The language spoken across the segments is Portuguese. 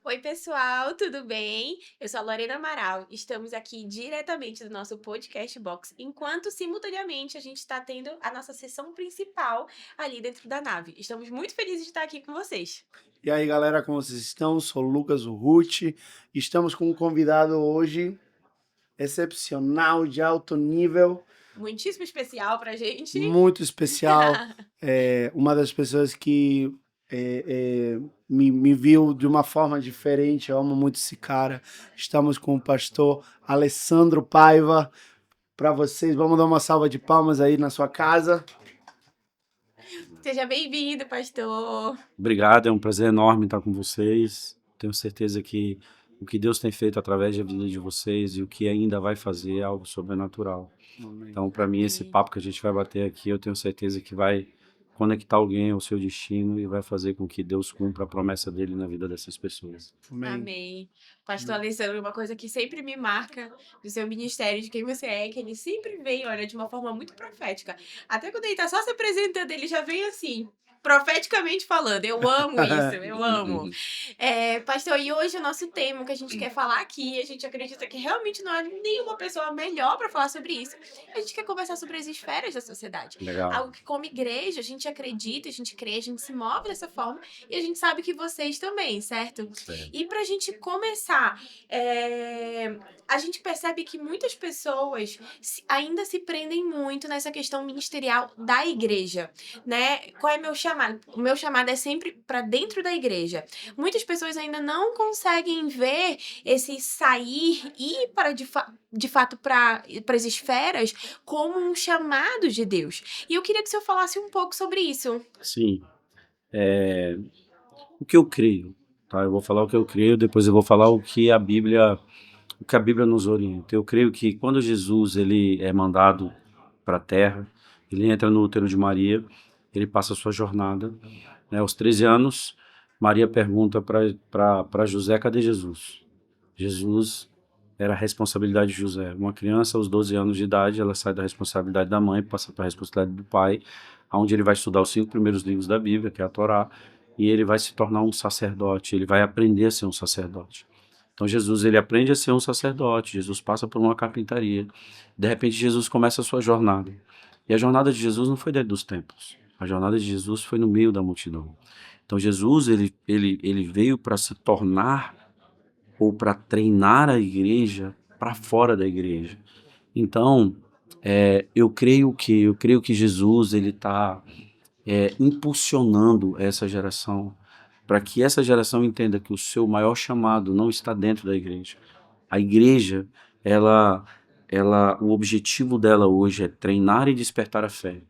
Oi, pessoal, tudo bem? Eu sou a Lorena Amaral. Estamos aqui diretamente do nosso podcast Box, enquanto simultaneamente a gente está tendo a nossa sessão principal ali dentro da nave. Estamos muito felizes de estar aqui com vocês. E aí, galera, como vocês estão? Sou o Lucas Urruti. Estamos com um convidado hoje excepcional, de alto nível, Muitíssimo especial pra gente. muito especial. Uma das pessoas que me viu de uma forma diferente. Eu amo muito esse cara. Estamos com o pastor Alessandro Paiva. Para vocês, vamos dar uma salva de palmas aí na sua casa. Seja bem-vindo, pastor. Obrigado, é um prazer enorme estar com vocês. Tenho certeza que o que Deus tem feito através da vida de vocês e o que ainda vai fazer é algo sobrenatural. Então, para mim, esse Amém. papo que a gente vai bater aqui, eu tenho certeza que vai conectar alguém ao seu destino e vai fazer com que Deus cumpra a promessa dele na vida dessas pessoas. Amém. Pastor Alessandro, uma coisa que sempre me marca do seu ministério, de quem você é que ele sempre vem, olha, de uma forma muito profética. Até quando ele tá só se apresentando, ele já vem assim, profeticamente falando. Eu amo isso, eu amo. Pastor, e hoje o nosso tema que a gente quer falar aqui, a gente acredita que realmente não há nenhuma pessoa melhor para falar sobre isso. A gente quer conversar sobre as esferas da sociedade. Legal. Algo que, como igreja, a gente acredita, a gente crê, a gente se move dessa forma e a gente sabe que vocês também, certo? Certo. E pra gente começar, a gente percebe que muitas pessoas ainda se prendem muito nessa questão ministerial da igreja, né? Qual é meu chamado? O meu chamado é sempre para dentro da igreja. Muitas pessoas ainda não conseguem ver esse sair e ir para de fato para as esferas como um chamado de Deus. E eu queria que o senhor falasse um pouco sobre isso. Sim. O que eu creio, tá? Eu vou falar o que eu creio, depois eu vou falar o que a Bíblia nos orienta. Eu creio que quando Jesus ele é mandado para a terra, ele entra no útero de Maria, ele passa a sua jornada, né? Aos 13 anos, Maria pergunta para José: cadê Jesus? Jesus era a responsabilidade de José. Uma criança aos 12 anos de idade, ela sai da responsabilidade da mãe, passa para a responsabilidade do pai, onde ele vai estudar os 5 primeiros livros da Bíblia, que é a Torá, e ele vai se tornar um sacerdote, ele vai aprender a ser um sacerdote. Então Jesus, ele aprende a ser um sacerdote, Jesus passa por uma carpintaria, de repente Jesus começa a sua jornada. E a jornada de Jesus não foi dentro dos templos, a jornada de Jesus foi no meio da multidão. Então Jesus, ele veio para se tornar ou para treinar a igreja para fora da igreja. Então, eu creio que Jesus ele está impulsionando essa geração para que essa geração entenda que o seu maior chamado não está dentro da igreja. A igreja, o objetivo dela hoje é treinar e despertar a fé.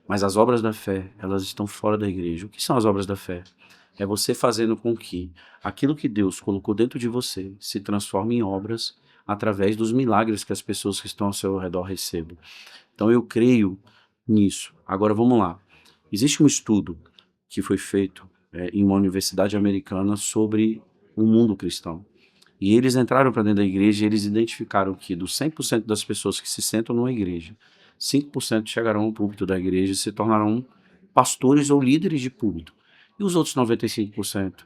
Mas as obras da fé, elas estão fora da igreja. O que são as obras da fé? É você fazendo com que aquilo que Deus colocou dentro de você se transforme em obras através dos milagres que as pessoas que estão ao seu redor recebam. Então eu creio nisso. Agora vamos lá. Existe um estudo que foi feito em uma universidade americana sobre o mundo cristão. E eles entraram para dentro da igreja e eles identificaram que dos 100% das pessoas que se sentam numa igreja, 5% chegarão ao púlpito da igreja e se tornarão pastores ou líderes de púlpito. E os outros 95%,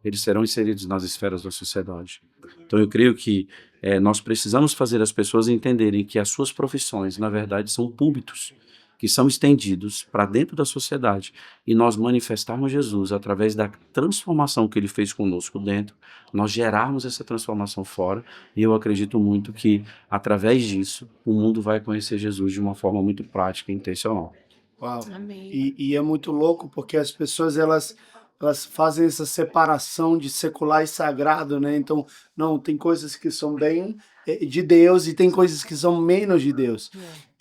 eles serão inseridos nas esferas da sociedade. Então eu creio que nós precisamos fazer as pessoas entenderem que as suas profissões, na verdade, são púlpitos que são estendidos para dentro da sociedade e nós manifestarmos Jesus através da transformação que ele fez conosco dentro, nós gerarmos essa transformação fora e eu acredito muito que através disso o mundo vai conhecer Jesus de uma forma muito prática e intencional. Uau. Amém. E é muito louco porque as pessoas elas fazem essa separação de secular e sagrado, né? Então, não, tem coisas que são bem de Deus e tem coisas que são menos de Deus.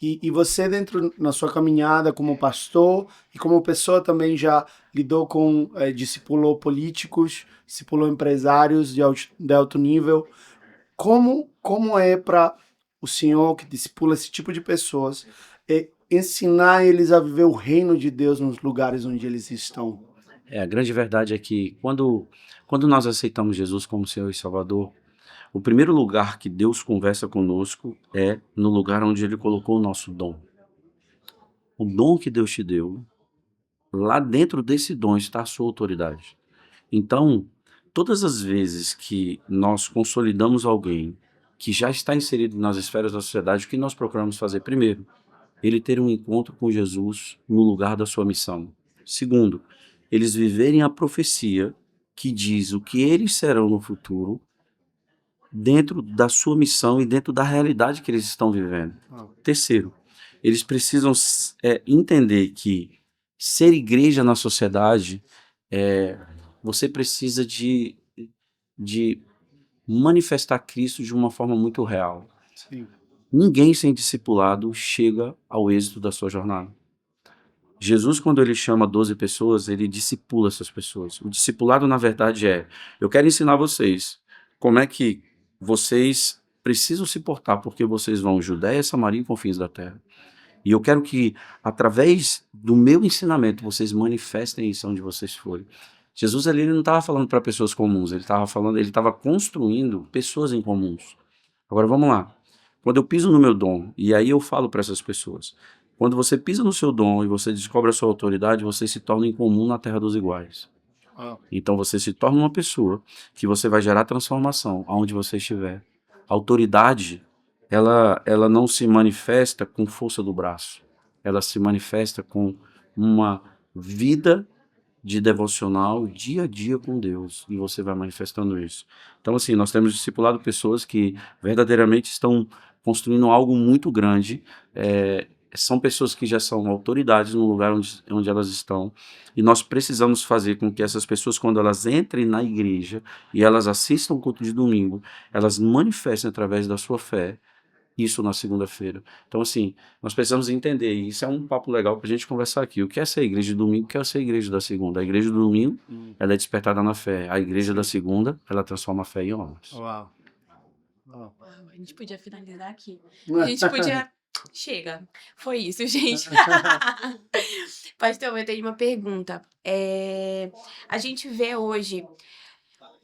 E você dentro na sua caminhada como pastor e como pessoa também já lidou com, discipulou políticos, discipulou empresários de alto nível. Como é para o senhor que discipula esse tipo de pessoas ensinar eles a viver o reino de Deus nos lugares onde eles estão? A grande verdade é que quando nós aceitamos Jesus como Senhor e Salvador, o primeiro lugar que Deus conversa conosco é no lugar onde Ele colocou o nosso dom. O dom que Deus te deu, lá dentro desse dom está a sua autoridade. Então, todas as vezes que nós consolidamos alguém que já está inserido nas esferas da sociedade, o que nós procuramos fazer? Primeiro, ele ter um encontro com Jesus no lugar da sua missão. Segundo, eles viverem a profecia que diz o que eles serão no futuro dentro da sua missão e dentro da realidade que eles estão vivendo. Terceiro, eles precisam entender que ser igreja na sociedade, você precisa de manifestar Cristo de uma forma muito real. Sim. Ninguém sem discipulado chega ao êxito da sua jornada. Jesus, quando ele chama 12 pessoas, ele discipula essas pessoas. O discipulado, na verdade, eu quero ensinar vocês como é que vocês precisam se portar, porque vocês vão Judéia, Samaria e confins da terra. E eu quero que, através do meu ensinamento, vocês manifestem isso onde vocês forem. Jesus ali, ele não estava falando para pessoas comuns, ele estava construindo pessoas em comuns. Agora vamos lá. Quando eu piso no meu dom, e aí eu falo para essas pessoas, quando você pisa no seu dom e você descobre a sua autoridade, você se torna incomum na terra dos iguais. Então você se torna uma pessoa que você vai gerar transformação aonde você estiver. A autoridade, ela não se manifesta com força do braço. Ela se manifesta com uma vida de devocional dia a dia com Deus, e você vai manifestando isso. Então, assim, nós temos discipulado pessoas que verdadeiramente estão construindo algo muito grande, são pessoas que já são autoridades no lugar onde elas estão, e nós precisamos fazer com que essas pessoas, quando elas entrem na igreja e elas assistam o culto de domingo, elas manifestem através da sua fé isso na segunda-feira. Então, assim, nós precisamos entender, e isso é um papo legal para a gente conversar aqui. O que é ser igreja de domingo, o que é ser igreja da segunda? A igreja do domingo, ela é despertada na fé. A igreja da segunda, ela transforma a fé em homens. Uau. A gente podia finalizar aqui. A gente podia... Chega. Foi isso, gente. Pastor, eu tenho uma pergunta. A gente vê hoje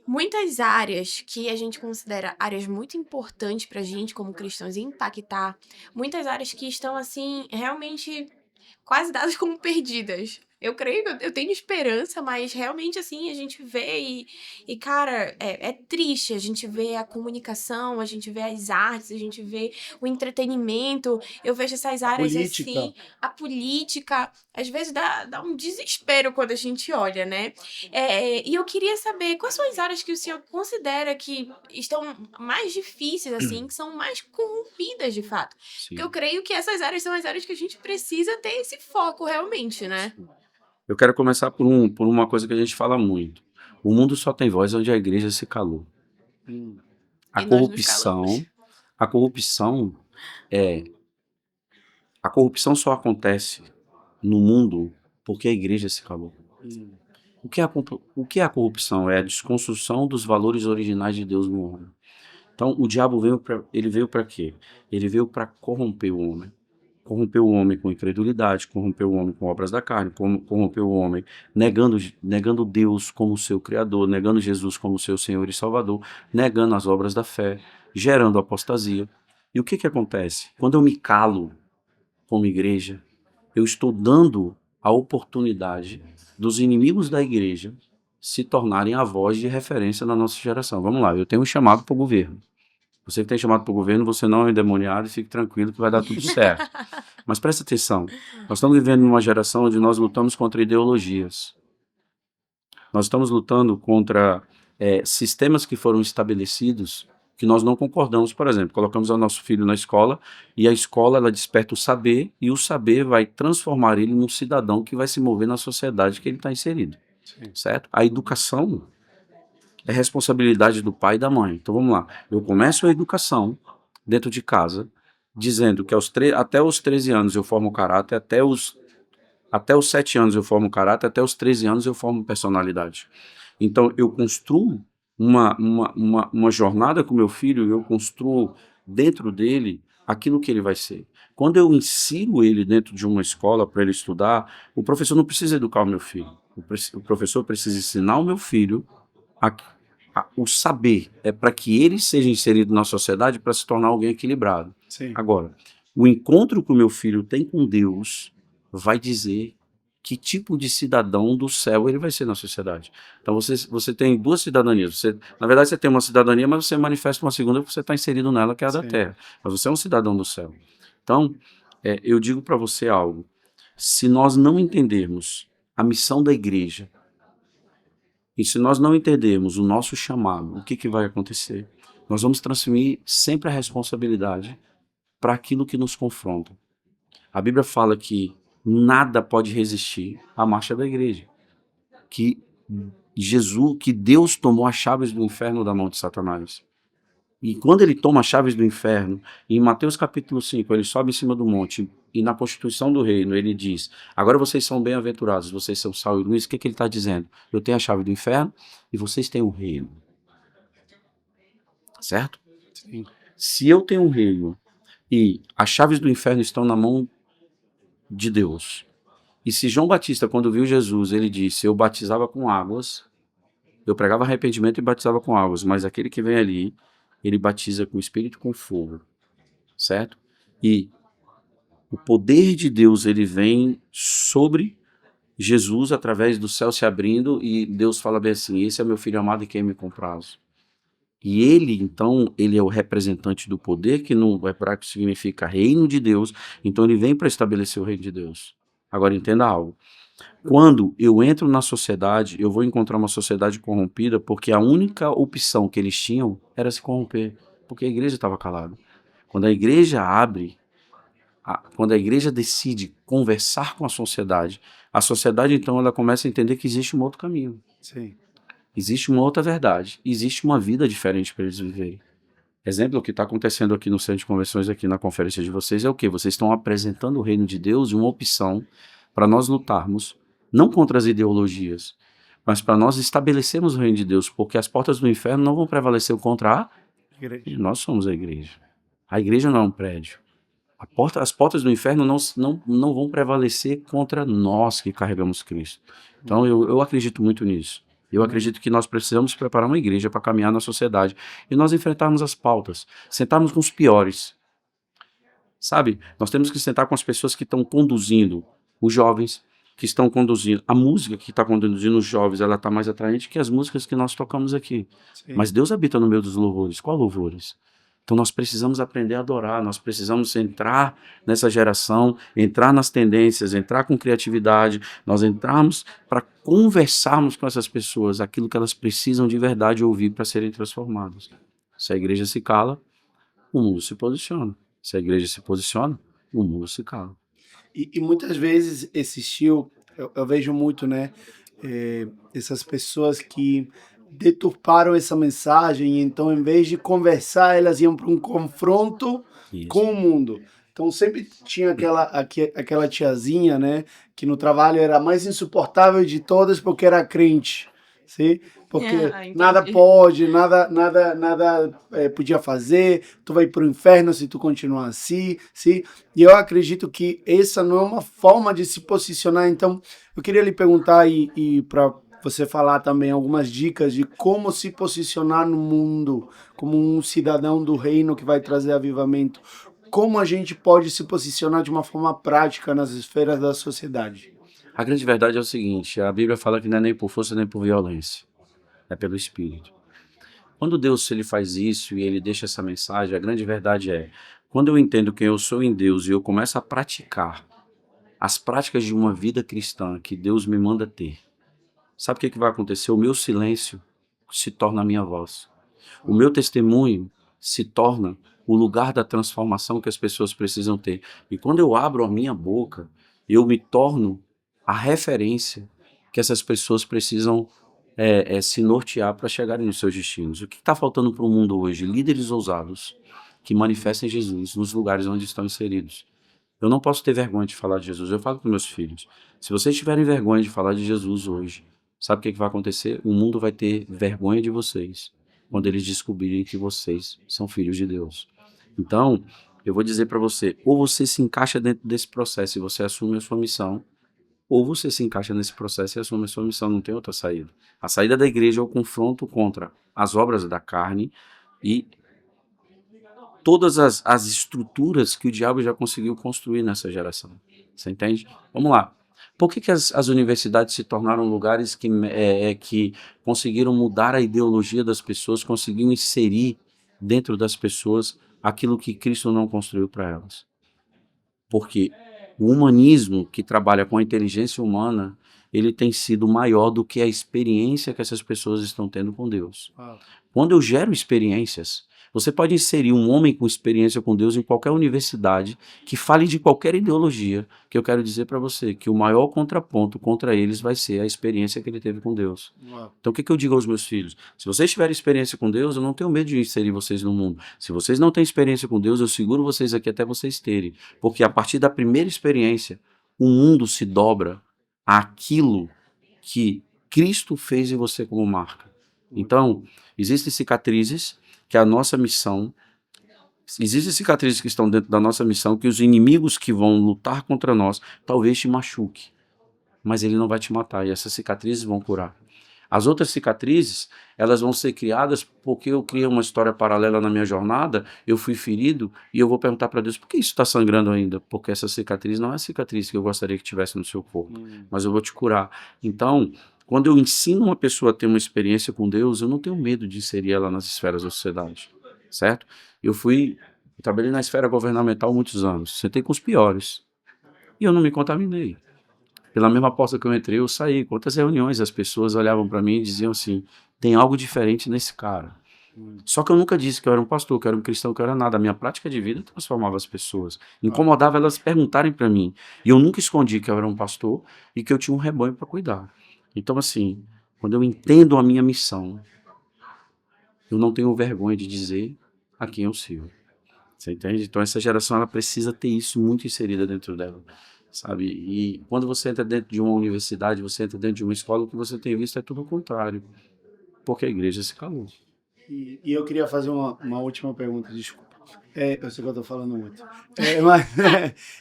muitas áreas que a gente considera áreas muito importantes pra gente como cristãos impactar, muitas áreas que estão assim realmente quase dadas como perdidas. Eu creio, eu tenho esperança, mas realmente assim a gente vê cara, é triste. A gente vê a comunicação, a gente vê as artes, a gente vê o entretenimento. Eu vejo essas áreas assim, a política, às vezes dá um desespero quando a gente olha, né? E eu queria saber quais são as áreas que o senhor considera que estão mais difíceis, assim, que são mais corrompidas de fato. Sim. Porque eu creio que essas áreas são as áreas que a gente precisa ter esse foco realmente, né? Eu quero começar por uma coisa que a gente fala muito. O mundo só tem voz onde a igreja se calou. A corrupção só acontece no mundo porque a igreja se calou. O que é a corrupção? É a desconstrução dos valores originais de Deus no homem. Então, o diabo veio para quê? Ele veio para corromper o homem. Corrompeu o homem com incredulidade, corrompeu o homem com obras da carne, corrompeu o homem negando Deus como seu Criador, negando Jesus como seu Senhor e Salvador, negando as obras da fé, gerando apostasia. E o que acontece? Quando eu me calo como igreja, eu estou dando a oportunidade dos inimigos da igreja se tornarem a voz de referência na nossa geração. Vamos lá, eu tenho um chamado para o governo. Você que tem chamado para o governo, você não é endemoniado e fique tranquilo que vai dar tudo certo. Mas presta atenção, nós estamos vivendo numa geração onde nós lutamos contra ideologias. Nós estamos lutando contra sistemas que foram estabelecidos que nós não concordamos. Por exemplo, colocamos o nosso filho na escola e a escola ela desperta o saber e o saber vai transformar ele num cidadão que vai se mover na sociedade que ele está inserido. Sim. Certo? A educação é responsabilidade do pai e da mãe. Então vamos lá. Eu começo a educação dentro de casa, dizendo que até os 13 anos eu formo caráter, até os 7 anos eu formo caráter, até os 13 anos eu formo personalidade. Então eu construo uma jornada com meu filho, eu construo dentro dele aquilo que ele vai ser. Quando eu insiro ele dentro de uma escola para ele estudar, o professor não precisa educar o meu filho. O professor precisa ensinar o meu filho o saber, para que ele seja inserido na sociedade para se tornar alguém equilibrado. Sim. Agora, o encontro que o meu filho tem com Deus vai dizer que tipo de cidadão do céu ele vai ser na sociedade. Então você tem duas cidadanias. Na verdade, você tem uma cidadania, mas você manifesta uma segunda porque você está inserido nela, que é a da Sim. terra. Mas você é um cidadão do céu. Então, eu digo para você algo. Se nós não entendermos a missão da igreja, e se nós não entendermos o nosso chamado, o que vai acontecer? Nós vamos transferir sempre a responsabilidade para aquilo que nos confronta. A Bíblia fala que nada pode resistir à marcha da igreja. Que Deus tomou as chaves do inferno da mão de Satanás. E quando ele toma as chaves do inferno, em Mateus capítulo 5, ele sobe em cima do monte e na constituição do reino ele diz, agora vocês são bem-aventurados, vocês são sal e luz. O que ele está dizendo? Eu tenho a chave do inferno e vocês têm o reino. Certo? Sim. Se eu tenho um reino e as chaves do inferno estão na mão de Deus, e se João Batista, quando viu Jesus, ele disse, eu batizava com águas, eu pregava arrependimento e batizava com águas, mas aquele que vem ali, ele batiza com o Espírito e com fogo, certo? E o poder de Deus, ele vem sobre Jesus através do céu se abrindo e Deus fala bem assim, esse é meu filho amado em quem me comprazo. E ele, então, ele é o representante do poder, que no hebraico significa reino de Deus, então ele vem para estabelecer o reino de Deus. Agora entenda algo. Quando eu entro na sociedade, eu vou encontrar uma sociedade corrompida porque a única opção que eles tinham era se corromper, porque a igreja estava calada. Quando a igreja abre, quando a igreja decide conversar com a sociedade então ela começa a entender que existe um outro caminho. Sim. Existe uma outra verdade, existe uma vida diferente para eles viverem. Exemplo, o que está acontecendo aqui no Centro de Convenções, aqui na conferência de vocês, é o quê? Vocês estão apresentando o reino de Deus e uma opção para nós lutarmos, não contra as ideologias, mas para nós estabelecermos o reino de Deus, porque as portas do inferno não vão prevalecer contra a Igreja. igreja. Nós somos a igreja. A igreja não é um prédio. As portas do inferno não vão prevalecer contra nós que carregamos Cristo. Então eu acredito muito nisso. Eu acredito que nós precisamos preparar uma igreja para caminhar na sociedade e nós enfrentarmos as pautas, sentarmos com os piores. Sabe, nós temos que sentar com as pessoas que estão conduzindo, os jovens que estão conduzindo. A música que está conduzindo os jovens, ela está mais atraente que as músicas que nós tocamos aqui. Sim. Mas Deus habita no meio dos louvores. Qual louvores? Então nós precisamos aprender a adorar, nós precisamos entrar nessa geração, entrar nas tendências, entrar com criatividade, nós entrarmos para conversarmos com essas pessoas, aquilo que elas precisam de verdade ouvir para serem transformadas. Se a igreja se cala, o mundo se posiciona. Se a igreja se posiciona, o mundo se cala. E muitas vezes esse estilo, eu vejo muito, né? Essas pessoas que deturparam essa mensagem, então em vez de conversar, elas iam para um confronto Isso. com o mundo. Então sempre tinha aquela tiazinha, né? Que no trabalho era a mais insuportável de todas porque era crente, sim? Porque entendi. nada pode, nada podia fazer, tu vai para o inferno se tu continuar assim, sim? E eu acredito que essa não é uma forma de se posicionar. Então eu queria lhe perguntar e para você falar também algumas dicas de como se posicionar no mundo como um cidadão do reino que vai trazer avivamento. Como a gente pode se posicionar de uma forma prática nas esferas da sociedade? A grande verdade é o seguinte, a Bíblia fala que não é nem por força nem por violência, é pelo Espírito. Quando Deus ele faz isso e ele deixa essa mensagem, a grande verdade é, quando eu entendo quem eu sou em Deus e eu começo a praticar as práticas de uma vida cristã que Deus me manda ter, sabe o que vai acontecer? O meu silêncio se torna a minha voz. O meu testemunho se torna o lugar da transformação que as pessoas precisam ter. E quando eu abro a minha boca, eu me torno a referência que essas pessoas precisam se nortear para chegarem nos seus destinos. O que está faltando para o mundo hoje? Líderes ousados que manifestem Jesus nos lugares onde estão inseridos. Eu não posso ter vergonha de falar de Jesus. Eu falo com meus filhos. Se vocês tiverem vergonha de falar de Jesus hoje, sabe o que vai acontecer? O mundo vai ter vergonha de vocês quando eles descobrirem que vocês são filhos de Deus. Então, eu vou dizer para você, ou você se encaixa dentro desse processo e você assume a sua missão, ou você se encaixa nesse processo e assume a sua missão, não tem outra saída. A saída da igreja é o confronto contra as obras da carne e todas as estruturas que o diabo já conseguiu construir nessa geração. Você entende? Vamos lá. Por que as universidades se tornaram lugares que conseguiram mudar a ideologia das pessoas, conseguiram inserir dentro das pessoas aquilo que Cristo não construiu para elas? Porque o humanismo que trabalha com a inteligência humana, ele tem sido maior do que a experiência que essas pessoas estão tendo com Deus. Quando eu gero experiências, você pode inserir um homem com experiência com Deus em qualquer universidade que fale de qualquer ideologia, que eu quero dizer para você que o maior contraponto contra eles vai ser a experiência que ele teve com Deus. Então o que eu digo aos meus filhos? Se vocês tiverem experiência com Deus, eu não tenho medo de inserir vocês no mundo. Se vocês não têm experiência com Deus, eu seguro vocês aqui até vocês terem. Porque a partir da primeira experiência, o mundo se dobra àquilo que Cristo fez em você como marca. Então, existem cicatrizes que a nossa missão, existem cicatrizes que estão dentro da nossa missão, que os inimigos que vão lutar contra nós, talvez te machuque, mas ele não vai te matar, e essas cicatrizes vão curar. As outras cicatrizes, elas vão ser criadas porque eu criei uma história paralela na minha jornada, eu fui ferido, e eu vou perguntar para Deus, por que isso está sangrando ainda? Porque essa cicatriz não é a cicatriz que eu gostaria que tivesse no seu corpo, mas eu vou te curar. Então, quando eu ensino uma pessoa a ter uma experiência com Deus, eu não tenho medo de inserir ela nas esferas da sociedade, certo? Eu trabalhei na esfera governamental muitos anos, sentei com os piores, e eu não me contaminei. Pela mesma porta que eu entrei, eu saí. Quantas reuniões as pessoas olhavam para mim e diziam assim, tem algo diferente nesse cara. Só que eu nunca disse que eu era um pastor, que eu era um cristão, que eu era nada. A minha prática de vida transformava as pessoas. Incomodava elas perguntarem para mim. E eu nunca escondi que eu era um pastor e que eu tinha um rebanho para cuidar. Então, assim, quando eu entendo a minha missão, eu não tenho vergonha de dizer a quem eu sirvo. Você entende? Então, essa geração ela precisa ter isso muito inserida dentro dela, sabe? E quando você entra dentro de uma universidade, você entra dentro de uma escola, o que você tem visto é tudo o contrário, porque a igreja se calou. E eu queria fazer uma última pergunta, desculpa. Eu sei que eu estou falando muito. Mas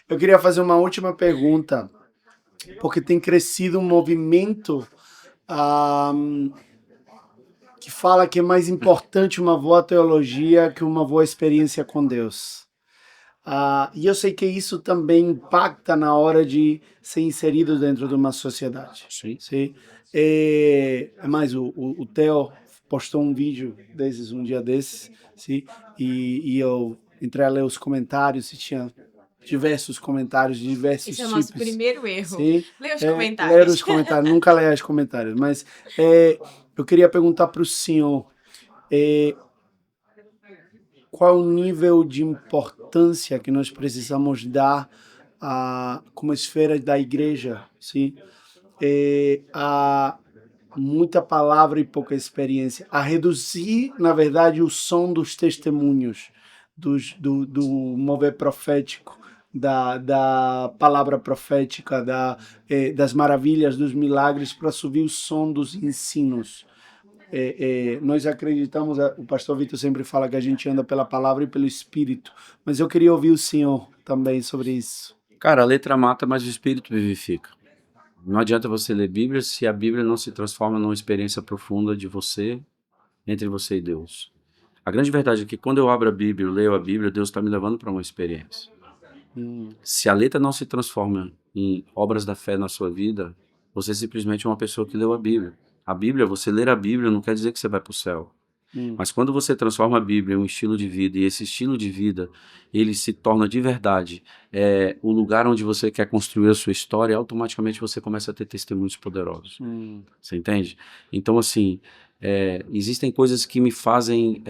eu queria fazer uma última pergunta, porque tem crescido um movimento que fala que é mais importante uma boa teologia que uma boa experiência com Deus. E eu sei que isso também impacta na hora de ser inserido dentro de uma sociedade. Sim. Sim? Mas o Theo postou um vídeo desses, um dia desses, sim? E eu entrei a ler os comentários e tinha diversos comentários de diversos Esse é o tipos. nosso primeiro erro. Sim? Lê os comentários. Ler os comentários, nunca leia os comentários. Mas eu queria perguntar para o senhor, qual o nível de importância que nós precisamos dar como esfera da igreja, sim? A muita palavra e pouca experiência, a reduzir, na verdade, o som dos testemunhos, do mover profético, da palavra profética, das maravilhas, dos milagres, para subir o som dos ensinos. Nós acreditamos, o pastor Vitor sempre fala que a gente anda pela palavra e pelo Espírito, mas eu queria ouvir o senhor também sobre isso. Cara, a letra mata, mas o Espírito vivifica. Não adianta você ler Bíblia se a Bíblia não se transforma numa experiência profunda de você, entre você e Deus. A grande verdade é que quando eu abro a Bíblia, eu leio a Bíblia, Deus está me levando para uma experiência. Se a letra não se transforma em obras da fé na sua vida, você simplesmente é uma pessoa que leu a Bíblia. A Bíblia, você ler a Bíblia não quer dizer que você vai para o céu. Mas quando você transforma a Bíblia em um estilo de vida, e esse estilo de vida, ele se torna de verdade o lugar onde você quer construir a sua história, automaticamente você começa a ter testemunhos poderosos. Você entende? Então, assim, existem coisas que me fazem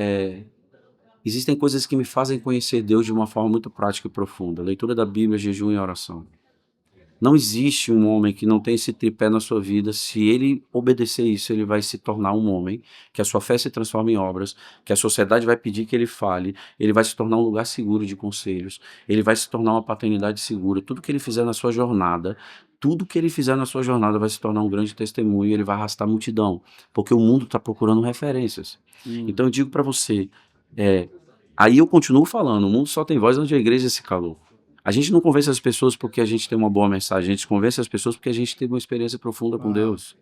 conhecer Deus de uma forma muito prática e profunda. Leitura da Bíblia, jejum e oração. Não existe um homem que não tem esse tripé na sua vida. Se ele obedecer isso, ele vai se tornar um homem, que a sua fé se transforma em obras, que a sociedade vai pedir que ele fale, ele vai se tornar um lugar seguro de conselhos, ele vai se tornar uma paternidade segura. Tudo que ele fizer na sua jornada vai se tornar um grande testemunho e ele vai arrastar a multidão, porque o mundo está procurando referências. Então eu digo para você, aí eu continuo falando, o mundo só tem voz onde a igreja se calou. A gente não convence as pessoas porque a gente tem uma boa mensagem, a gente convence as pessoas porque a gente teve uma experiência profunda com Deus.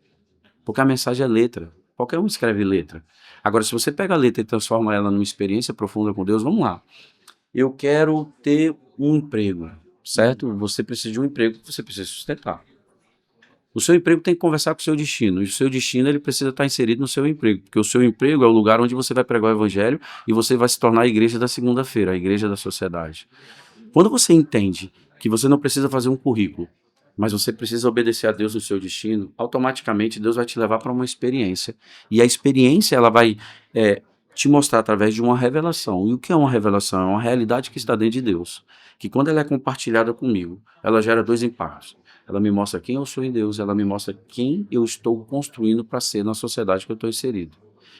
Porque a mensagem é letra. Qualquer um escreve letra. Agora, se você pega a letra e transforma ela numa experiência profunda com Deus, vamos lá. Eu quero ter um emprego, certo? Você precisa de um emprego que você precisa sustentar. O seu emprego tem que conversar com o seu destino. E o seu destino ele precisa estar inserido no seu emprego. Porque o seu emprego é o lugar onde você vai pregar o evangelho e você vai se tornar a igreja da segunda-feira, a igreja da sociedade. Quando você entende que você não precisa fazer um currículo, mas você precisa obedecer a Deus no seu destino, automaticamente Deus vai te levar para uma experiência. E a experiência ela vai te mostrar através de uma revelação. E o que é uma revelação? É uma realidade que está dentro de Deus. Que quando ela é compartilhada comigo, ela gera dois impactos. Ela me mostra quem eu sou em Deus, ela me mostra quem eu estou construindo para ser na sociedade que eu estou inserido.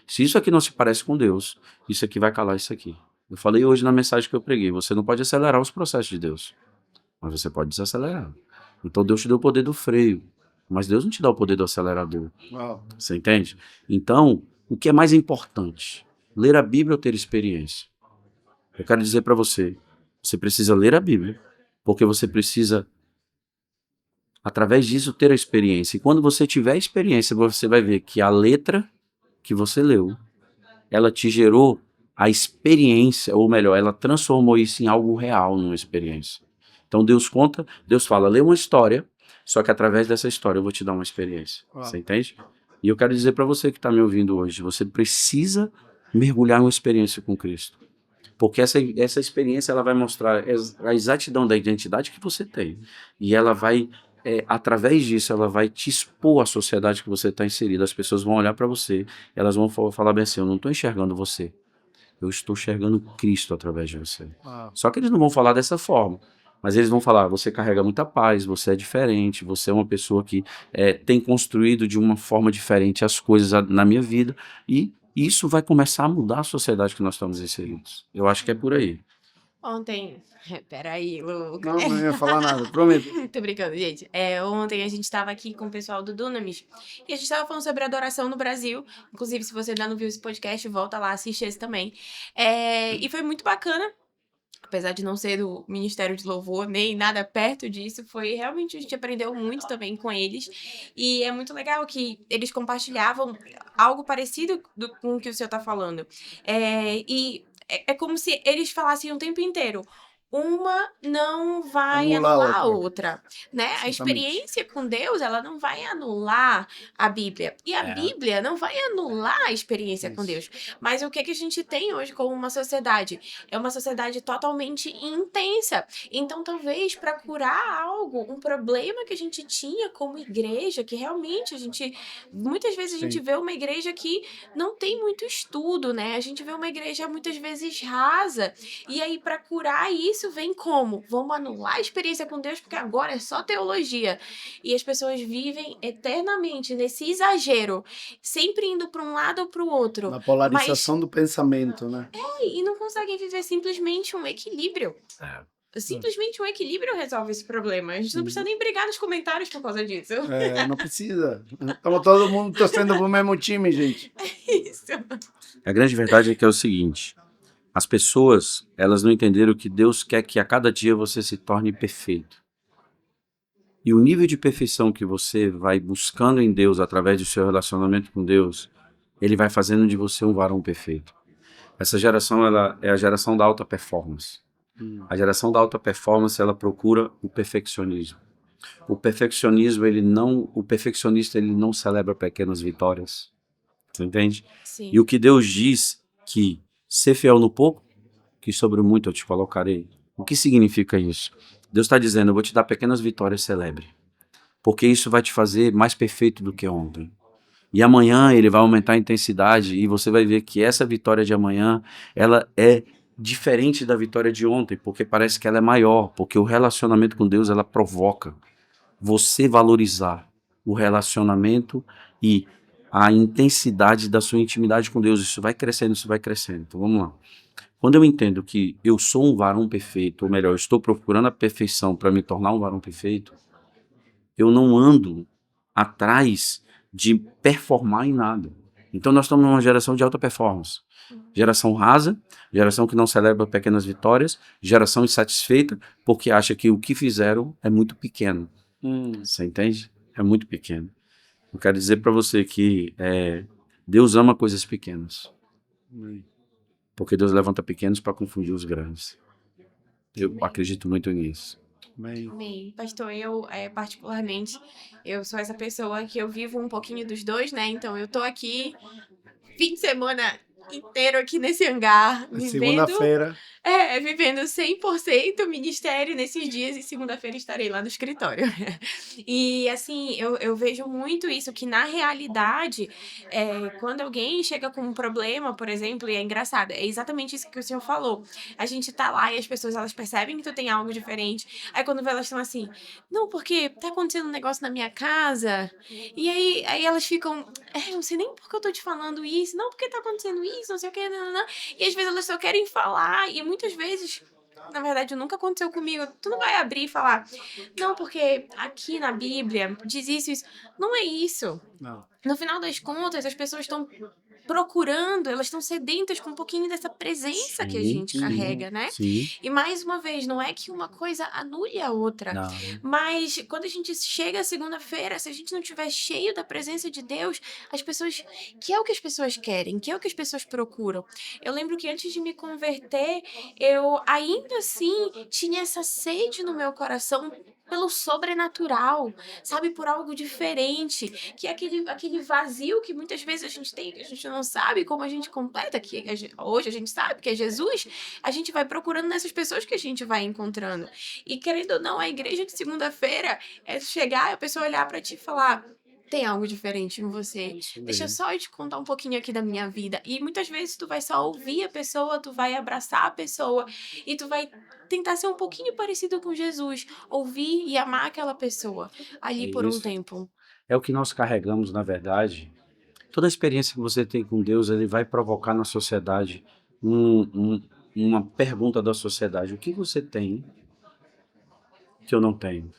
Se isso aqui não se parece com Deus, isso aqui vai calar isso aqui. Eu falei hoje na mensagem que eu preguei, você não pode acelerar os processos de Deus, mas você pode desacelerar. Então Deus te deu o poder do freio, mas Deus não te dá o poder do acelerador. Uau. Você entende? Então, o que é mais importante? Ler a Bíblia ou ter experiência? Eu quero dizer para você, você precisa ler a Bíblia, porque você precisa, através disso, ter a experiência. E quando você tiver a experiência, você vai ver que a letra que você leu, ela te gerou a experiência, ou melhor, ela transformou isso em algo real, numa experiência. Então Deus fala, lê uma história, só que através dessa história eu vou te dar uma experiência. Você entende? E eu quero dizer para você que está me ouvindo hoje, você precisa mergulhar em uma experiência com Cristo. Porque essa experiência ela vai mostrar a exatidão da identidade que você tem. E ela vai, através disso, ela vai te expor à sociedade que você está inserido. As pessoas vão olhar para você, elas vão falar bem assim, eu não estou enxergando você, eu estou enxergando Cristo através de você. Só que eles não vão falar dessa forma. Mas eles vão falar, você carrega muita paz, você é diferente, você é uma pessoa que tem construído de uma forma diferente as coisas na minha vida, e isso vai começar a mudar a sociedade que nós estamos inseridos. Eu acho que é por aí. Ontem. Peraí, Luca. Não ia falar nada, prometo. Tô brincando, gente. Ontem a gente estava aqui com o pessoal do Dunamis e a gente estava falando sobre adoração no Brasil. Inclusive, se você ainda não viu esse podcast, volta lá, assiste esse também. E foi muito bacana. Apesar de não ser do Ministério de Louvor, nem nada perto disso, realmente a gente aprendeu muito também com eles. E é muito legal que eles compartilhavam algo parecido com o que o senhor está falando. E é como se eles falassem o tempo inteiro. Uma não vai anular a outra, né? Exatamente. A experiência com Deus, ela não vai anular a Bíblia. E a Bíblia não vai anular a experiência com Deus. Mas o que a gente tem hoje como uma sociedade? É uma sociedade totalmente intensa. Então, talvez, para curar algo, um problema que a gente tinha como igreja, que realmente muitas vezes a gente vê uma igreja que não tem muito estudo, né? A gente vê uma igreja muitas vezes rasa. E aí, para curar isso, vem como? Vamos anular a experiência com Deus, porque agora é só teologia. E as pessoas vivem eternamente nesse exagero, sempre indo para um lado ou para o outro. Na polarização do pensamento, né? E não conseguem viver simplesmente um equilíbrio. Simplesmente um equilíbrio resolve esse problema. A gente não precisa nem brigar nos comentários por causa disso. Não precisa. Estamos todo mundo torcendo pro mesmo time, gente. Isso. A grande verdade é que é o seguinte, as pessoas, elas não entenderam que Deus quer que a cada dia você se torne perfeito. E o nível de perfeição que você vai buscando em Deus através do seu relacionamento com Deus, ele vai fazendo de você um varão perfeito. Essa geração, ela é a geração da alta performance. A geração da alta performance, ela procura o perfeccionismo. O perfeccionista, ele não celebra pequenas vitórias. Você entende? Sim. E o que Deus diz que ser fiel no pouco, que sobre o muito eu te colocarei. O que significa isso? Deus está dizendo, eu vou te dar pequenas vitórias, celebre. Porque isso vai te fazer mais perfeito do que ontem. E amanhã ele vai aumentar a intensidade e você vai ver que essa vitória de amanhã, ela é diferente da vitória de ontem, porque parece que ela é maior, porque o relacionamento com Deus, ela provoca você valorizar o relacionamento e a intensidade da sua intimidade com Deus. Isso vai crescendo, isso vai crescendo. Então vamos lá. Quando eu entendo que eu sou um varão perfeito, ou melhor, eu estou procurando a perfeição para me tornar um varão perfeito, eu não ando atrás de performar em nada. Então nós estamos numa geração de alta performance. Geração rasa, geração que não celebra pequenas vitórias, geração insatisfeita porque acha que o que fizeram é muito pequeno. Você entende? É muito pequeno. Eu quero dizer para você que Deus ama coisas pequenas. Porque Deus levanta pequenos para confundir os grandes. Eu acredito muito nisso. Amém. Amém. Pastor, eu, particularmente, eu sou essa pessoa que eu vivo um pouquinho dos dois, né? Então, eu tô aqui, fim de semana inteiro aqui nesse hangar, Segunda-feira. vivendo 100% ministério nesses dias e segunda-feira estarei lá no escritório. E, assim, eu vejo muito isso, que na realidade, quando alguém chega com um problema, por exemplo, e é engraçado, é exatamente isso que o senhor falou. A gente tá lá e as pessoas, elas percebem que tu tem algo diferente. Aí quando vê, elas estão assim, não, porque tá acontecendo um negócio na minha casa. E aí elas ficam, eu não sei nem por que eu tô te falando isso, não, porque tá acontecendo isso, não sei o que, nananã. E às vezes elas só querem falar, e muitas vezes, na verdade, nunca aconteceu comigo. Tu não vai abrir e falar, não, porque aqui na Bíblia diz isso, isso. Não é isso. Não. No final das contas, as pessoas estão procurando, elas estão sedentas com um pouquinho dessa presença que a Sim, gente sim, carrega, né? sim. E mais uma vez, não é que uma coisa anule a outra, Não. mas quando a gente chega segunda-feira, se a gente não estiver cheio da presença de Deus, as pessoas, que é o que as pessoas querem, que é o que as pessoas procuram. Eu lembro que antes de me converter, eu ainda assim tinha essa sede no meu coração pelo sobrenatural, sabe, por algo diferente, que é aquele vazio que muitas vezes a gente tem, que a gente não sabe como a gente completa, que hoje a gente sabe que é Jesus, a gente vai procurando nessas pessoas que a gente vai encontrando. E querendo ou não, a igreja de segunda-feira é chegar e a pessoa olhar pra ti e falar, tem algo diferente em você. Isso Deixa mesmo. só eu te contar um pouquinho aqui da minha vida. E muitas vezes tu vai só ouvir a pessoa, tu vai abraçar a pessoa e tu vai tentar ser um pouquinho parecido com Jesus, ouvir e amar aquela pessoa ali por um Isso. tempo. É o que nós carregamos, na verdade. Toda a experiência que você tem com Deus, ele vai provocar na sociedade uma pergunta da sociedade. O que você tem que eu não tenho?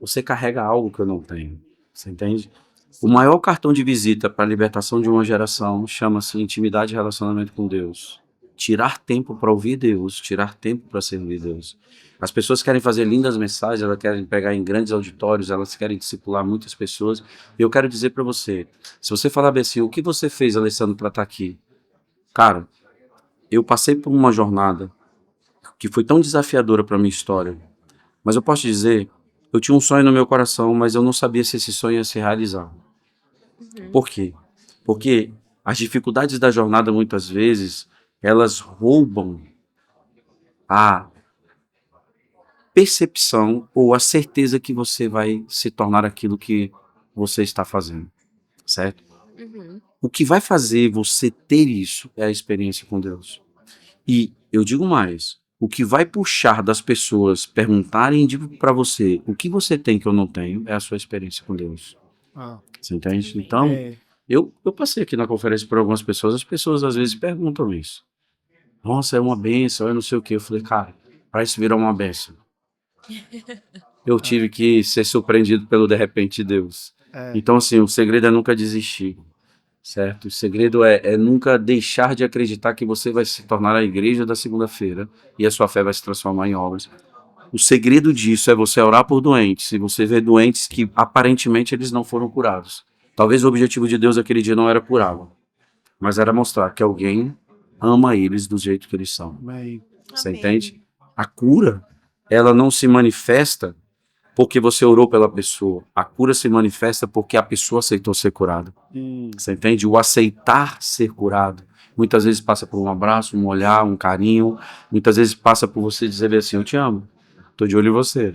Você carrega algo que eu não tenho. Você entende? O maior cartão de visita para a libertação de uma geração chama-se intimidade e relacionamento com Deus. Tirar tempo para ouvir Deus, tirar tempo para servir Deus. As pessoas querem fazer lindas mensagens, elas querem pegar em grandes auditórios, elas querem discipular muitas pessoas. E eu quero dizer para você, se você falar bem assim, o que você fez, Alessandro, para estar aqui? Cara, eu passei por uma jornada que foi tão desafiadora para minha história, mas eu posso te dizer, eu tinha um sonho no meu coração, mas eu não sabia se esse sonho ia se realizar. Por quê? Porque as dificuldades da jornada, muitas vezes, elas roubam a percepção ou a certeza que você vai se tornar aquilo que você está fazendo, certo? Uhum. O que vai fazer você ter isso é a experiência com Deus. E eu digo mais, o que vai puxar das pessoas perguntarem para você o que você tem que eu não tenho é a sua experiência com Deus. Ah, Você entende? Amém. Então, é, eu passei aqui na conferência por algumas pessoas, as pessoas às vezes perguntam isso. Nossa, é uma bênção, eu não sei o quê. Eu falei, cara, para isso virar uma bênção, eu tive que ser surpreendido pelo de repente de Deus. é, Então, assim, o segredo é nunca desistir, certo? O segredo é nunca deixar de acreditar que você vai se tornar a igreja da segunda-feira e a sua fé vai se transformar em obras. O segredo disso é você orar por doentes, e você vê doentes que aparentemente eles não foram curados. Talvez o objetivo de Deus aquele dia não era curá-lo, mas era mostrar que alguém ama eles do jeito que eles são. amém. Você Amém. entende? A cura, ela não se manifesta porque você orou pela pessoa. A cura se manifesta porque a pessoa aceitou ser curada. Você entende? O aceitar ser curado muitas vezes passa por um abraço, um olhar, um carinho. Muitas vezes passa por você dizer assim, eu te amo, estou de olho em você.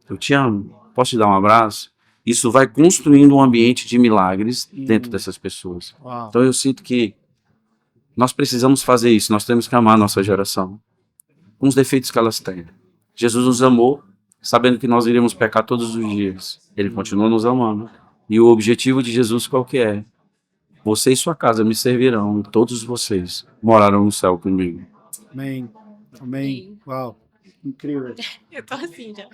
Eu te amo, posso te dar um abraço? Isso vai construindo um ambiente de milagres dentro dessas pessoas. Uau. Então eu sinto que nós precisamos fazer isso, nós temos que amar a nossa geração, com os defeitos que elas têm. Jesus nos amou, sabendo que nós iríamos pecar todos os dias. Ele continua nos amando. E o objetivo de Jesus qual que é? Você e sua casa me servirão, e todos vocês morarão no céu comigo. Amém. Amém. Uau. Incrível. Eu tô assim já.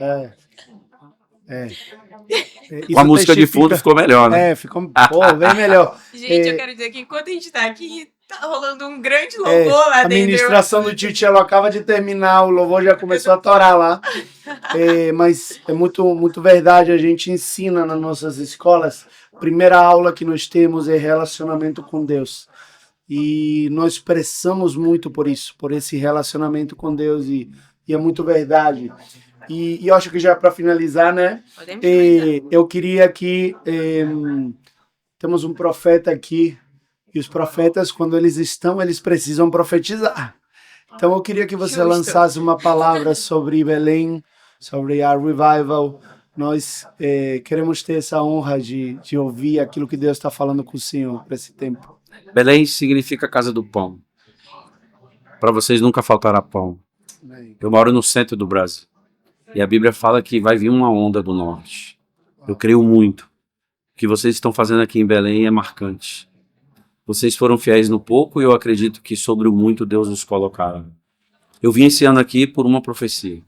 Com a música de fundo ficou melhor, né? Ficou bem melhor. Gente, É. eu quero dizer que enquanto a gente tá aqui, tá rolando um grande louvor lá A dentro. ministração do tio Tchelo acaba de terminar, o louvor já começou a torar lá. Mas é muito, muito verdade, a gente ensina nas nossas escolas. A primeira aula que nós temos é relacionamento com Deus. E nós pressamos muito por isso, por esse relacionamento com Deus. E é muito verdade. E eu acho que já para finalizar, né? Podemos finalizar. Eu queria que temos um profeta aqui, e os profetas, quando eles estão, eles precisam profetizar. Então eu queria que você Justo. lançasse uma palavra sobre Belém, sobre a Revival. Nós queremos ter essa honra de ouvir aquilo que Deus está falando com o Senhor para esse tempo. Belém significa casa do pão. Para vocês nunca faltará pão. Eu moro no centro do Brasil. E a Bíblia fala que vai vir uma onda do norte. Eu creio muito. O que vocês estão fazendo aqui em Belém é marcante. Vocês foram fiéis no pouco e eu acredito que sobre o muito Deus os colocará. Eu vim esse ano aqui por uma profecia.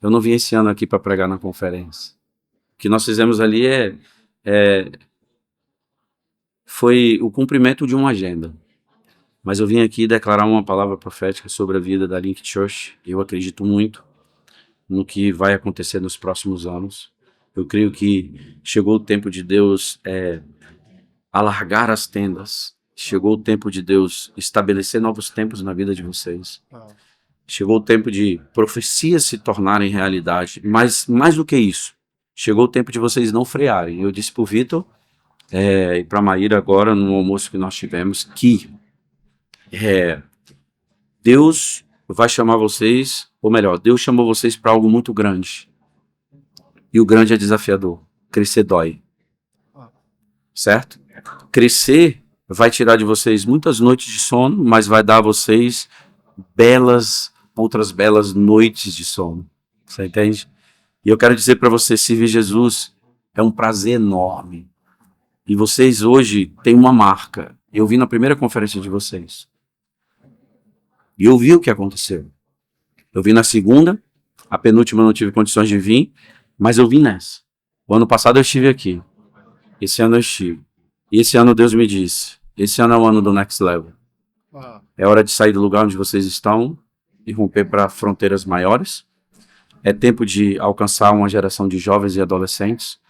Eu não vim esse ano aqui para pregar na conferência. O que nós fizemos ali foi o cumprimento de uma agenda. Mas eu vim aqui declarar uma palavra profética sobre a vida da Link Church. Eu acredito muito no que vai acontecer nos próximos anos. Eu creio que chegou o tempo de Deus alargar as tendas. Chegou o tempo de Deus estabelecer novos tempos na vida de vocês. Chegou o tempo de profecias se tornarem realidade. Mas mais do que isso, chegou o tempo de vocês não frearem. Eu disse para o Vitor e para a Maíra agora, no almoço que nós tivemos, que Deus vai chamar vocês, ou melhor, Deus chamou vocês para algo muito grande. E o grande é desafiador. Crescer dói. Certo? Crescer vai tirar de vocês muitas noites de sono, mas vai dar a vocês outras belas noites de sono. Você entende? E eu quero dizer para você, servir Jesus é um prazer enorme. E vocês hoje têm uma marca. Eu vi na primeira conferência de vocês. E eu vi o que aconteceu. Eu vi na segunda, a penúltima eu não tive condições de vir, mas eu vim nessa. O ano passado eu estive aqui. Esse ano eu estive. E esse ano Deus me disse, esse ano é o ano do Next Level. É hora de sair do lugar onde vocês estão e romper para fronteiras maiores. É tempo de alcançar uma geração de jovens e adolescentes.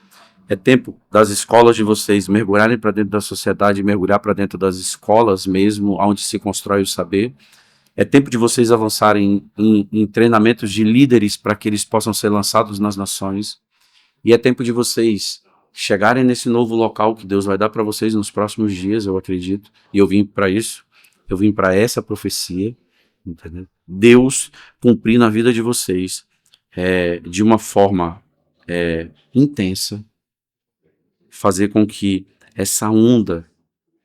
É tempo das escolas de vocês mergulharem para dentro da sociedade, mergulhar para dentro das escolas mesmo, onde se constrói o saber. É tempo de vocês avançarem em treinamentos de líderes para que eles possam ser lançados nas nações. E é tempo de vocês chegarem nesse novo local que Deus vai dar para vocês nos próximos dias, eu acredito. E eu vim para isso. Eu vim para essa profecia. Entendeu? Deus cumprir na vida de vocês de uma forma intensa. Fazer com que essa onda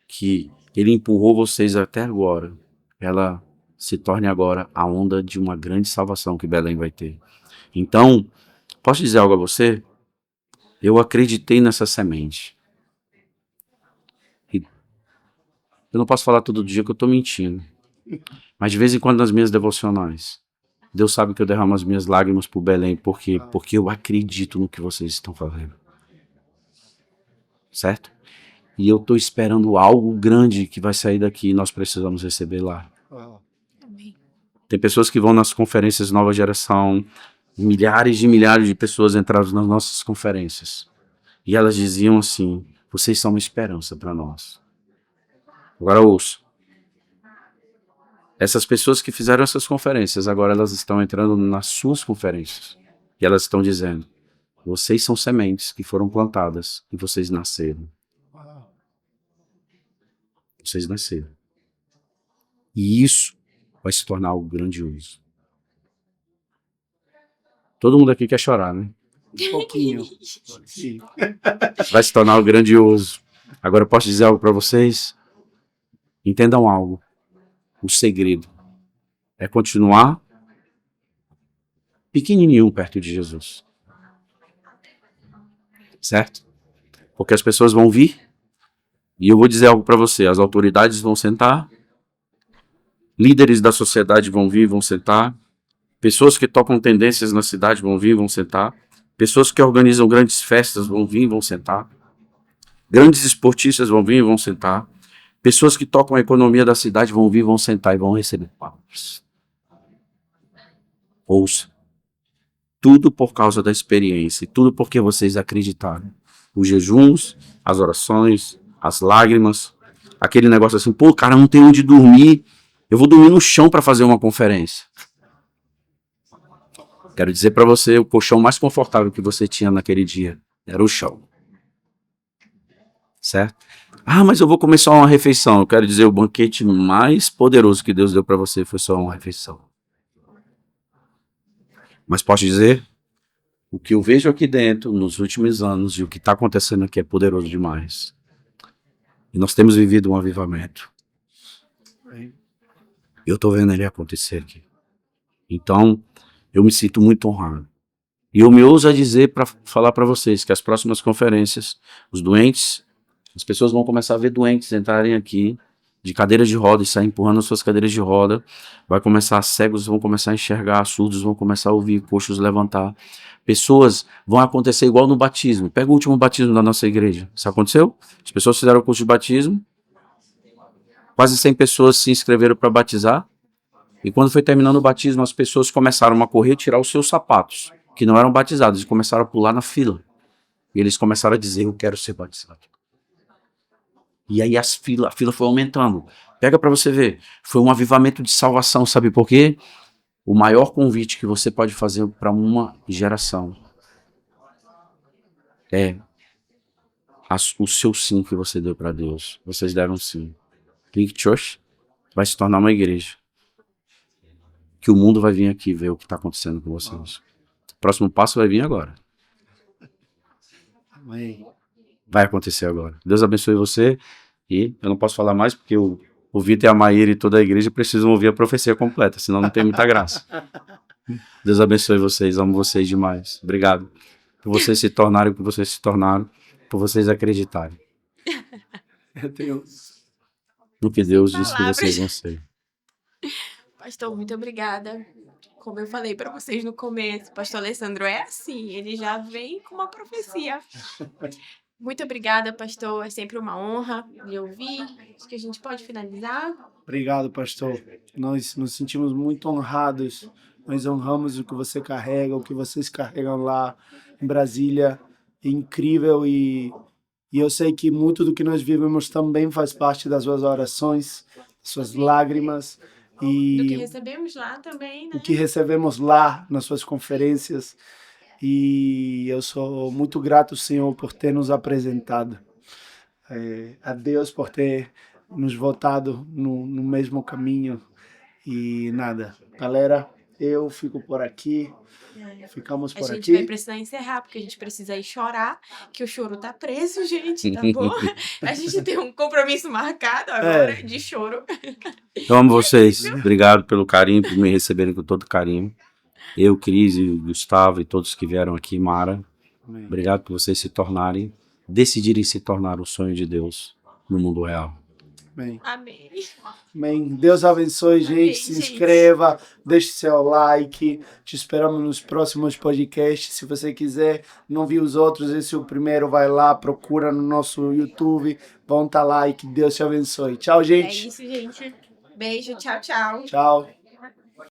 que Ele empurrou vocês até agora, ela se torne agora a onda de uma grande salvação que Belém vai ter. Então, posso dizer algo a você? Eu acreditei nessa semente. E eu não posso falar todo dia que eu estou mentindo. Mas de vez em quando nas minhas devocionais, Deus sabe que eu derramo as minhas lágrimas por Belém. Por quê? Porque eu acredito no que vocês estão fazendo. Certo? E eu estou esperando algo grande que vai sair daqui e nós precisamos receber lá. Tem pessoas que vão nas conferências Nova Geração, milhares de pessoas entraram nas nossas conferências. E elas diziam assim, vocês são uma esperança para nós. Agora ouça. Essas pessoas que fizeram essas conferências, agora elas estão entrando nas suas conferências. E elas estão dizendo, vocês são sementes que foram plantadas e vocês nasceram. Vocês nasceram. E isso vai se tornar algo grandioso. Todo mundo aqui quer chorar, né? Um pouquinho. Vai se tornar algo grandioso. Agora eu posso dizer algo para vocês? Entendam algo. O segredo é continuar pequenininho perto de Jesus. Certo? Porque as pessoas vão vir e eu vou dizer algo para você. As autoridades vão sentar, líderes da sociedade vão vir, vão sentar, pessoas que tocam tendências na cidade vão vir, vão sentar, pessoas que organizam grandes festas vão vir, vão sentar, grandes esportistas vão vir, vão sentar, pessoas que tocam a economia da cidade vão vir, vão sentar e vão receber palavras. Ouça. Tudo por causa da experiência, tudo porque vocês acreditaram. Os jejuns, as orações, as lágrimas, aquele negócio assim, pô, cara, não tem onde dormir, eu vou dormir no chão para fazer uma conferência. Quero dizer para você, o colchão mais confortável que você tinha naquele dia era o chão. Certo? Ah, mas eu vou comer só uma refeição. Eu quero dizer, o banquete mais poderoso que Deus deu para você foi só uma refeição. Mas posso dizer, o que eu vejo aqui dentro, nos últimos anos, e o que está acontecendo aqui é poderoso demais. E nós temos vivido um avivamento. Eu estou vendo ele acontecer aqui. Então, eu me sinto muito honrado. E eu me ouso a dizer, para falar para vocês, que as próximas conferências, os doentes, as pessoas vão começar a ver doentes entrarem aqui, de cadeiras de roda, e sair empurrando as suas cadeiras de roda. Vai começar, cegos vão começar a enxergar, surdos vão começar a ouvir, coxos levantar. Pessoas vão acontecer igual no batismo. Pega o último batismo da nossa igreja. Isso aconteceu? As pessoas fizeram o curso de batismo. Quase 100 pessoas se inscreveram para batizar. E quando foi terminando o batismo, as pessoas começaram a correr e tirar os seus sapatos, que não eram batizados, e começaram a pular na fila. E eles começaram a dizer, eu quero ser batizado. E aí a fila foi aumentando. Pega para você ver. Foi um avivamento de salvação, sabe por quê? O maior convite que você pode fazer para uma geração é o seu sim que você deu para Deus. Vocês deram sim. Link Church vai se tornar uma igreja. Que o mundo vai vir aqui ver o que está acontecendo com vocês. O próximo passo vai vir agora. Amém. Vai acontecer agora. Deus abençoe você. E eu não posso falar mais porque o Vitor e a Maíra e toda a igreja precisam ouvir a profecia completa, senão não tem muita graça. Deus abençoe vocês, amo vocês demais. Obrigado por vocês se tornarem o que vocês se tornaram, por vocês acreditarem no que Deus disse que vocês vão ser. Pastor, muito obrigada. Como eu falei para vocês no começo, o pastor Alessandro é assim, ele já vem com uma profecia. Muito obrigada, pastor. É sempre uma honra lhe ouvir. Acho que a gente pode finalizar. Obrigado, pastor. Nós nos sentimos muito honrados. Nós honramos o que você carrega, o que vocês carregam lá em Brasília. É incrível e eu sei que muito do que nós vivemos também faz parte das suas orações, das suas lágrimas. Do que E recebemos lá também, né? o que recebemos lá nas suas conferências. E eu sou muito grato, Senhor, por ter nos apresentado. A Deus por ter nos voltado no mesmo caminho. E nada, galera, eu fico por aqui. Ficamos por A gente vai aqui. precisar encerrar, porque a gente precisa ir chorar, que o choro tá preso, gente, tá bom? A gente tem um compromisso marcado agora de choro. Eu amo vocês. Obrigado pelo carinho, por me receberem com todo carinho. Eu, Cris, e Gustavo e todos que vieram aqui, Mara. Amém. Obrigado por vocês decidirem se tornar o sonho de Deus no mundo real. Amém. Amém. Amém. Deus abençoe, gente. Amém, Se gente. inscreva, deixe seu like. Te esperamos nos próximos podcasts. Se você quiser não ver os outros, esse é o primeiro, vai lá, procura no nosso YouTube. Vão tá lá e que Deus te abençoe. Tchau, É gente. isso, gente. Beijo, tchau, tchau. Tchau.